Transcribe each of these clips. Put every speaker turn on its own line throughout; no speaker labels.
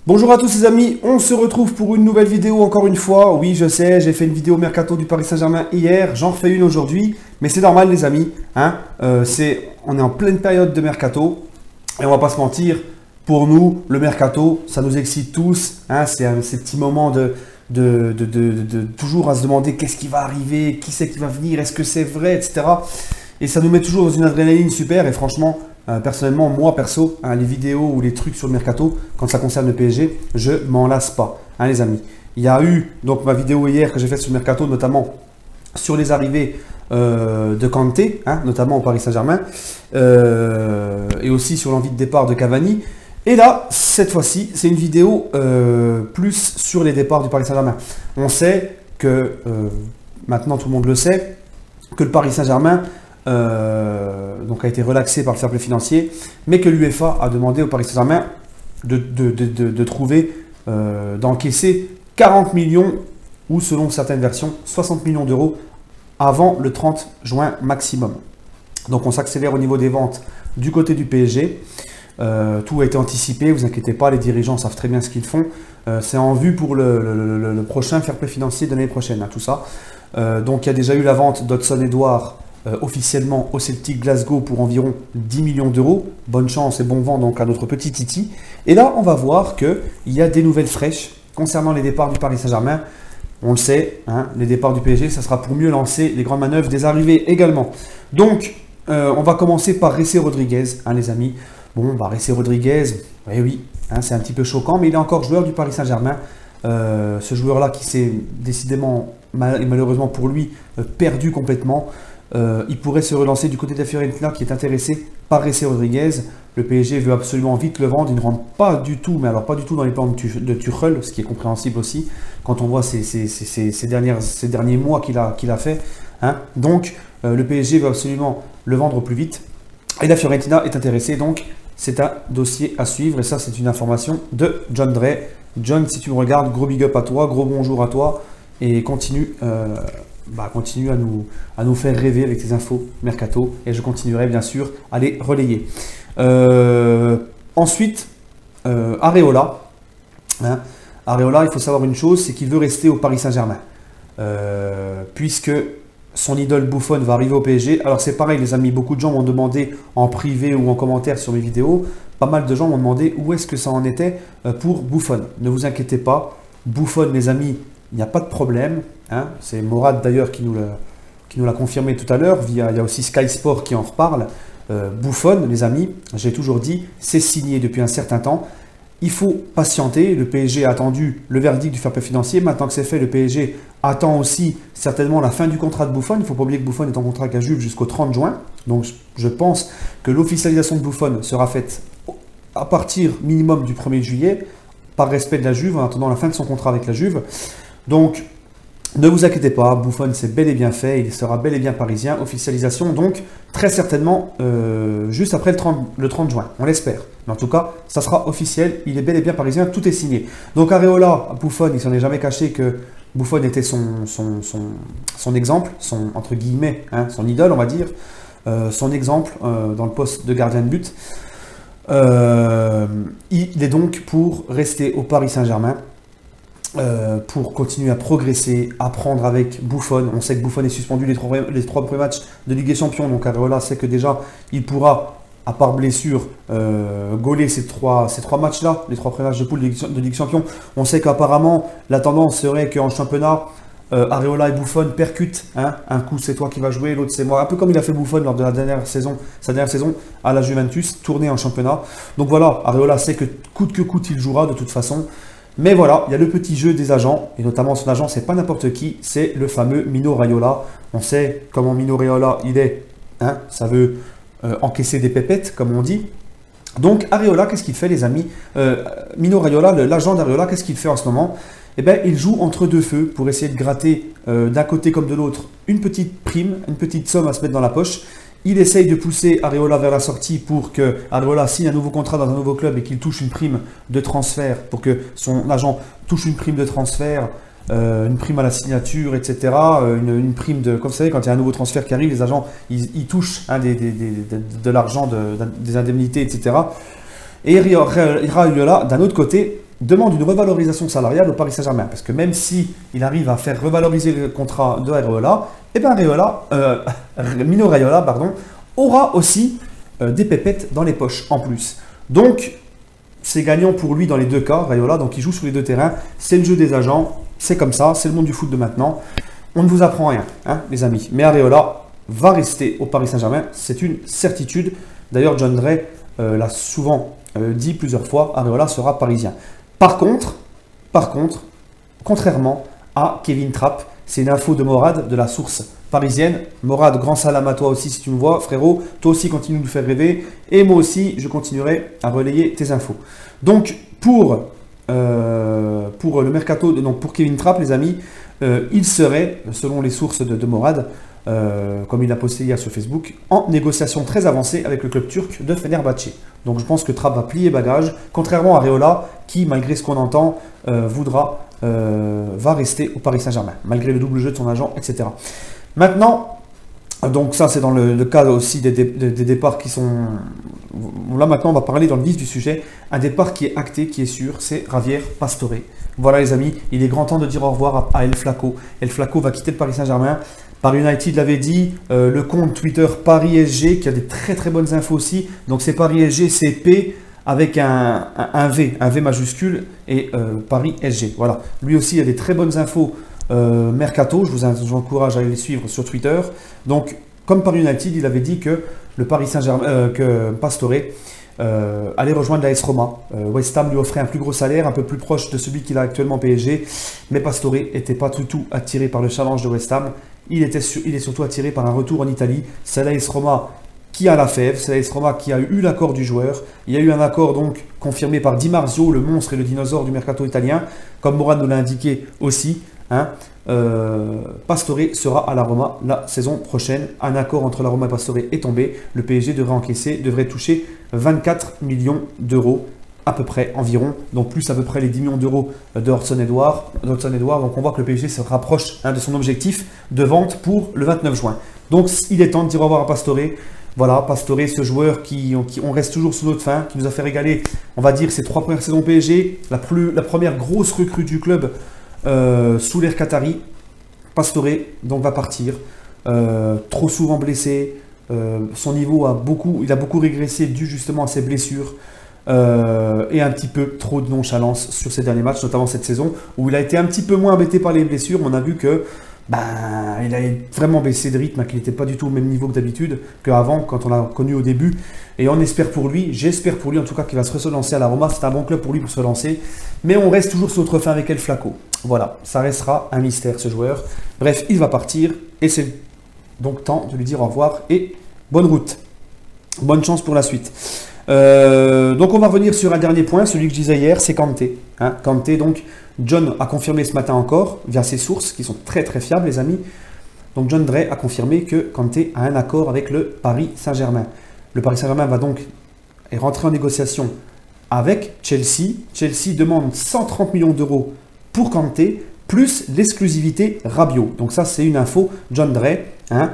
Bonjour à tous les amis, on se retrouve pour une nouvelle vidéo encore une fois. Oui, je sais, j'ai fait une vidéo Mercato du Paris Saint-Germain hier, j'en refais une aujourd'hui, mais c'est normal les amis, hein, on est en pleine période de Mercato, et on va pas se mentir, pour nous, le Mercato, ça nous excite tous, hein, ces petits moments de toujours à se demander qu'est-ce qui va arriver, qui c'est qui va venir, est-ce que c'est vrai, etc. Et ça nous met toujours dans une adrénaline super, et franchement, personnellement, moi perso, hein, les vidéos ou les trucs sur le Mercato, quand ça concerne le PSG, je m'en lasse pas, hein, les amis. Il y a eu donc ma vidéo hier que j'ai faite sur le Mercato, notamment sur les arrivées de Kanté, hein, notamment au Paris Saint-Germain, et aussi sur l'envie de départ de Cavani. Et là, cette fois-ci, c'est une vidéo plus sur les départs du Paris Saint-Germain. On sait que, maintenant tout le monde le sait, que le Paris Saint-Germain donc a été relaxé par le fair play financier, mais que l'UEFA a demandé au Paris Saint-Germain de trouver, d'encaisser 40 millions ou selon certaines versions 60 millions d'euros avant le 30 juin maximum. Donc on s'accélère au niveau des ventes du côté du PSG. Tout a été anticipé, vous inquiétez pas, les dirigeants savent très bien ce qu'ils font. C'est en vue pour le prochain fair play financier de l'année prochaine, hein, tout ça. Donc il y a déjà eu la vente d'Hudson-Edouard officiellement au Celtic Glasgow pour environ 10 millions d'euros. Bonne chance et bon vent donc à notre petit Titi. Et là, on va voir qu'il y a des nouvelles fraîches concernant les départs du Paris Saint-Germain. On le sait, hein, les départs du PSG, ça sera pour mieux lancer les grandes manœuvres des arrivées également. Donc, on va commencer par Ressé Rodriguez, hein, les amis. Bon, bah, Ressé Rodriguez, oui, hein, c'est un petit peu choquant, mais il est encore joueur du Paris Saint-Germain. Ce joueur-là qui s'est décidément, et malheureusement pour lui, perdu complètement. Il pourrait se relancer du côté de la Fiorentina qui est intéressé par Ressé Rodriguez. Le PSG veut absolument vite le vendre. Il ne rentre pas du tout, mais alors pas du tout dans les plans de Tuchel, ce qui est compréhensible aussi quand on voit ces derniers mois qu'il a fait. Hein. Donc le PSG veut absolument le vendre au plus vite. Et la Fiorentina est intéressée, donc c'est un dossier à suivre. Et ça, c'est une information de John Dray. John, si tu me regardes, gros big up à toi, gros bonjour à toi. Et continue à nous faire rêver avec tes infos Mercato. Et je continuerai bien sûr à les relayer. Ensuite, Areola. Hein. Areola, il faut savoir une chose, c'est qu'il veut rester au Paris Saint-Germain. Puisque son idole Buffon va arriver au PSG. Alors c'est pareil les amis, beaucoup de gens m'ont demandé en privé ou en commentaire sur mes vidéos, pas mal de gens m'ont demandé où est-ce que ça en était pour Buffon. Ne vous inquiétez pas, Buffon les amis, il n'y a pas de problème. Hein. C'est Morad d'ailleurs qui nous l'a confirmé tout à l'heure, il y a aussi Sky Sport qui en reparle. Buffon les amis, j'ai toujours dit, c'est signé depuis un certain temps. Il faut patienter, le PSG a attendu le verdict du fair play financier, maintenant que c'est fait, le PSG attend aussi certainement la fin du contrat de Buffon. Il ne faut pas oublier que Buffon est en contrat avec la Juve jusqu'au 30 juin, donc je pense que l'officialisation de Buffon sera faite à partir minimum du 1er juillet, par respect de la Juve, en attendant la fin de son contrat avec la Juve. Donc ne vous inquiétez pas, Buffon c'est bel et bien fait, il sera bel et bien parisien, officialisation donc très certainement juste après le 30 juin, on l'espère. Mais en tout cas, ça sera officiel, il est bel et bien parisien, tout est signé. Donc Areola, Buffon, il s'en est jamais caché que Buffon était son exemple, entre guillemets, hein, son idole on va dire, son exemple dans le poste de gardien de but. Il est donc pour rester au Paris Saint-Germain. Pour continuer à progresser, apprendre avec Buffon. On sait que Buffon est suspendu les trois premiers matchs de Ligue des Champions, donc Areola sait que déjà il pourra, à part blessure, gauler ces trois matchs-là, les trois premiers matchs de poule de Ligue des Champions. On sait qu'apparemment la tendance serait qu'en championnat, Areola et Buffon percutent, hein, un coup c'est toi qui vas jouer, l'autre c'est moi, un peu comme il a fait Buffon lors de sa dernière saison à la Juventus, tournée en championnat. Donc voilà, Areola sait que coûte que coûte il jouera de toute façon. Mais voilà, il y a le petit jeu des agents, et notamment son agent, c'est pas n'importe qui, c'est le fameux Mino Raiola. On sait comment Mino Raiola il est, hein, ça veut encaisser des pépettes, comme on dit. Donc Areola, qu'est-ce qu'il fait les amis? Mino Raiola, l'agent d'Areola, qu'est-ce qu'il fait en ce moment? Eh bien, il joue entre deux feux pour essayer de gratter d'un côté comme de l'autre une petite prime, une petite somme à se mettre dans la poche. Il essaye de pousser Areola vers la sortie pour que Areola signe un nouveau contrat dans un nouveau club et qu'il touche une prime de transfert, pour que son agent touche une prime de transfert, une prime à la signature, etc. Une prime de... Comme vous savez, quand il y a un nouveau transfert qui arrive, les agents, ils touchent hein, de l'argent, des indemnités, etc. Et Raiola, d'un autre côté, demande une revalorisation salariale au Paris Saint-Germain. Parce que même si il arrive à faire revaloriser le contrat de Areola, eh bien Mino Raiola, pardon, aura aussi des pépettes dans les poches en plus. Donc, c'est gagnant pour lui dans les deux cas, Raiola, donc il joue sur les deux terrains. C'est le jeu des agents, c'est comme ça, c'est le monde du foot de maintenant. On ne vous apprend rien, hein, les amis. Mais Areola va rester au Paris Saint-Germain, c'est une certitude. D'ailleurs, John Drey l'a souvent dit plusieurs fois, Areola sera parisien. Par contre, contrairement à Kevin Trapp, c'est une info de Morad, de la source parisienne. Morad, grand salam à toi aussi si tu me vois, frérot. Toi aussi, continue de nous faire rêver. Et moi aussi, je continuerai à relayer tes infos. Donc, pour le mercato, donc pour Kevin Trapp, les amis, il serait, selon les sources de Morad, comme il l'a posté hier sur Facebook, en négociation très avancée avec le club turc de Fenerbahçe. Donc je pense que Trapp va plier bagage, contrairement à Areola, qui, malgré ce qu'on entend, va rester au Paris Saint-Germain, malgré le double jeu de son agent, etc. Maintenant, donc ça c'est dans le cas aussi des départs qui sont... Là maintenant on va parler dans le vif du sujet. Un départ qui est acté, qui est sûr, c'est Javier Pastore. Voilà les amis, il est grand temps de dire au revoir à El Flaco. El Flaco va quitter le Paris Saint-Germain. Paris United l'avait dit, le compte Twitter Paris SG qui a des très bonnes infos aussi. Donc c'est Paris SG, c'est P avec un V majuscule et Paris SG. Voilà, lui aussi il a des très bonnes infos mercato. Je vous encourage à aller les suivre sur Twitter. Donc comme Paris United, il avait dit que le Paris Saint-Germain, que Pastore allait rejoindre l'AS Roma. West Ham lui offrait un plus gros salaire, un peu plus proche de celui qu'il a actuellement PSG. Mais Pastore n'était pas du tout attiré par le challenge de West Ham. Il est surtout attiré par un retour en Italie. C'est l'AS Roma qui a la fève, c'est l'AS Roma qui a eu l'accord du joueur. Il y a eu un accord donc confirmé par Di Marzio, le monstre et le dinosaure du mercato italien, comme Morad nous l'a indiqué aussi. Hein. Pastore sera à la Roma la saison prochaine. Un accord entre la Roma et Pastore est tombé. Le PSG devrait toucher 24 millions d'euros à peu près environ, donc plus à peu près les 10 millions d'euros de Hudson-Edouard. Donc on voit que le PSG se rapproche de son objectif de vente pour le 29 juin. Donc il est temps de dire au revoir à Pastore. Voilà, Pastore, ce joueur on reste toujours sous notre fin, qui nous a fait régaler, on va dire, ses 3 premières saisons PSG, la première grosse recrue du club sous l'ère Qatari. Pastore donc va partir, trop souvent blessé, son niveau il a beaucoup régressé dû justement à ses blessures. Et un petit peu trop de nonchalance sur ces derniers matchs, notamment cette saison, où il a été un petit peu moins embêté par les blessures. On a vu que il a vraiment baissé de rythme, qu'il n'était pas du tout au même niveau que d'habitude, qu'avant, quand on l'a connu au début. Et on espère pour lui, j'espère pour lui en tout cas qu'il va se relancer à la Roma. C'est un bon club pour lui pour se relancer. Mais on reste toujours sur notre fin avec El Flaco. Voilà, ça restera un mystère ce joueur. Bref, il va partir et c'est donc temps de lui dire au revoir et bonne route. Bonne chance pour la suite. Donc on va revenir sur un dernier point, celui que je disais hier, c'est Kanté. Hein, Kanté, donc John a confirmé ce matin encore, via ses sources qui sont très fiables les amis. Donc John Drey a confirmé que Kanté a un accord avec le Paris Saint-Germain. Le Paris Saint-Germain va donc rentrer en négociation avec Chelsea. Chelsea demande 130 millions d'euros pour Kanté, plus l'exclusivité Rabiot. Donc ça c'est une info, John Drey. Hein,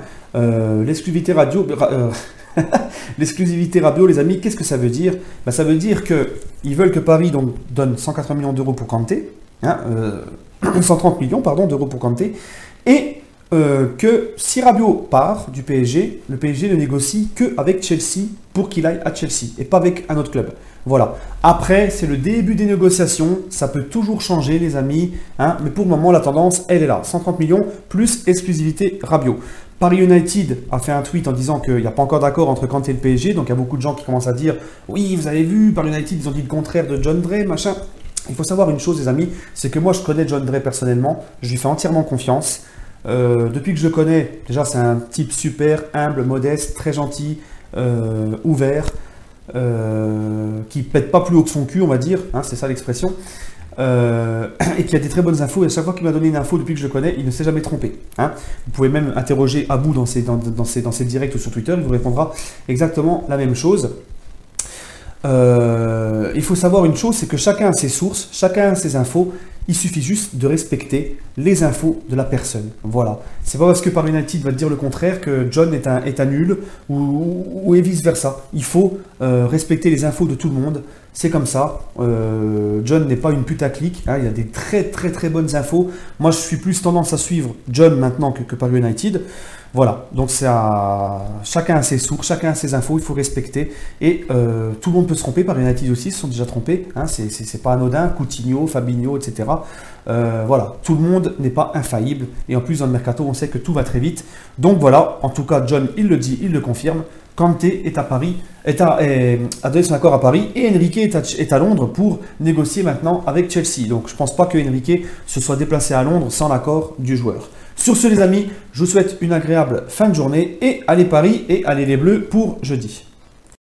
l'exclusivité radio... L'exclusivité Rabiot, les amis, qu'est-ce que ça veut dire? Ça veut dire qu'ils veulent que Paris donc, donne 180 millions d'euros pour Kanté, 130 millions d'euros pour Kanté, et que si Rabiot part du PSG, le PSG ne négocie qu'avec Chelsea pour qu'il aille à Chelsea et pas avec un autre club. Voilà. Après, c'est le début des négociations, ça peut toujours changer les amis, hein, mais pour le moment, la tendance, elle est là. 130 millions plus exclusivité Rabiot. Paris United a fait un tweet en disant qu'il n'y a pas encore d'accord entre Kanté et le PSG, donc il y a beaucoup de gens qui commencent à dire « Oui, vous avez vu, Paris United, ils ont dit le contraire de John Drey, machin ». Il faut savoir une chose les amis, c'est que moi je connais John Drey personnellement, je lui fais entièrement confiance. Depuis que je le connais, déjà c'est un type super, humble, modeste, très gentil, ouvert, qui pète pas plus haut que son cul on va dire, hein, c'est ça l'expression. Et qui a des très bonnes infos, et à chaque fois qu'il m'a donné une info depuis que je le connais, il ne s'est jamais trompé. Hein. Vous pouvez même interroger Abou dans ses directs ou sur Twitter, il vous répondra exactement la même chose. Il faut savoir une chose, c'est que chacun a ses sources, chacun a ses infos, il suffit juste de respecter les infos de la personne. Voilà. C'est pas parce que Paris United va te dire le contraire que John est un nul ou vice versa. Il faut respecter les infos de tout le monde. c'est comme ça. John n'est pas une putaclic, hein, il y a des très bonnes infos. Moi, je suis plus tendance à suivre John maintenant que Paris United. Voilà, donc chacun a ses sources, chacun a ses infos, il faut respecter. Et tout le monde peut se tromper, Paris United aussi, ils se sont déjà trompés. Hein, c'est pas anodin, Coutinho, Fabinho, etc. Voilà, tout le monde n'est pas infaillible. Et en plus, dans le mercato, on sait que tout va très vite. Donc voilà, en tout cas, John, il le dit, il le confirme. Kanté est à Paris, a donné son accord à Paris et Enrique est à Londres pour négocier maintenant avec Chelsea. Donc je ne pense pas que Enrique se soit déplacé à Londres sans l'accord du joueur. Sur ce les amis, je vous souhaite une agréable fin de journée et allez Paris et allez les Bleus pour jeudi.